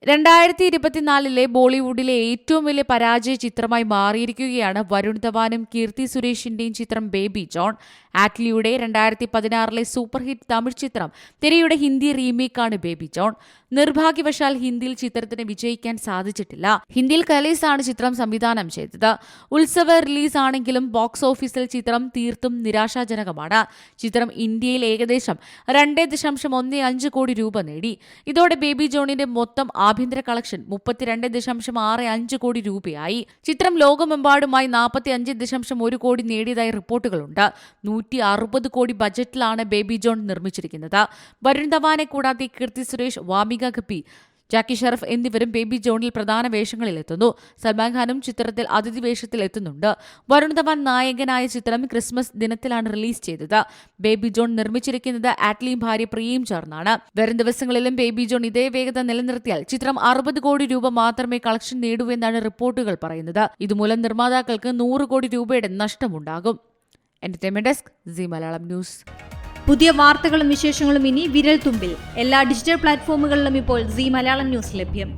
2024 ബോളിവുഡിലെ ഏറ്റവും വലിയ പരാജയ ചിത്രമായി മാറിയിരിക്കുകയാണ് വരുൺ ധവാനും കീർത്തി സുരേഷിന്റെയും ചിത്രം ബേബി ജോൺ. ആറ്റ്ലിയുടെ 2016 സൂപ്പർ ഹിറ്റ് തമിഴ് ചിത്രം തെരയുടെ ഹിന്ദി റീമേക്കാണ് ബേബി ജോൺ. നിർഭാഗ്യവശാൽ ഹിന്ദിയിൽ ചിത്രത്തിന് വിജയിക്കാൻ സാധിച്ചിട്ടില്ല. ഹിന്ദിയിൽ കലേസ് ആണ് ചിത്രം സംവിധാനം ചെയ്തത്. ഉത്സവ റിലീസാണെങ്കിലും ബോക്സ് ഓഫീസിൽ ചിത്രം തീർത്തും നിരാശാജനകമാണ്. ചിത്രം ഇന്ത്യയിൽ ഏകദേശം 2.15 കോടി രൂപ നേടി. ഇതോടെ ബേബി ജോണിന്റെ മൊത്തം ആഭ്യന്തര കളക്ഷൻ 32.65 കോടി രൂപയായി. ചിത്രം ലോകമെമ്പാടുമായി 45.1 കോടി നേടിയതായി റിപ്പോർട്ടുകളുണ്ട്. 160 കോടി ബജറ്റിലാണ് ബേബി ജോൺ നിർമ്മിച്ചിരിക്കുന്നത്. വരുൺ ധവാനെ കൂടാതെ കീർത്തി സുരേഷ്, വാമിക ഗപ്പി, ജാക്കി ഷറഫ് എന്നിവരും ബേബി ജോണിൽ പ്രധാന വേഷങ്ങളിലെത്തുന്നു. സൽമാൻ ഖാനും ചിത്രത്തിൽ അതിഥി വേഷത്തിൽ എത്തുന്നുണ്ട്. വരുൺ ധവാൻ നായകനായ ചിത്രം ക്രിസ്മസ് ദിനത്തിലാണ് റിലീസ് ചെയ്തത്. ബേബി ജോൺ നിർമ്മിച്ചിരിക്കുന്നത് ആറ്റ്ലിയും ഭാര്യ പ്രിയയും ചേർന്നാണ്. വരും ദിവസങ്ങളിലും ബേബി ജോൺ ഇതേ വേഗത നിലനിർത്തിയാൽ ചിത്രം 60 കോടി രൂപ മാത്രമേ കളക്ഷൻ നേടൂവെന്നാണ് റിപ്പോർട്ടുകൾ പറയുന്നത്. ഇതുമൂലം നിർമ്മാതാക്കൾക്ക് 100 കോടി രൂപയുടെ നഷ്ടമുണ്ടാകും. Entertainment desk, Zee Malayalam news. പുതിയ വാർത്തകളും വിശേഷങ്ങളും ഇനി വിരൽ തുമ്പിൽ. എല്ലാ ഡിജിറ്റൽ പ്ലാറ്റ്ഫോമുകളിലും ഇപ്പോൾ സീ മലയാളം ന്യൂസ് ലഭ്യം.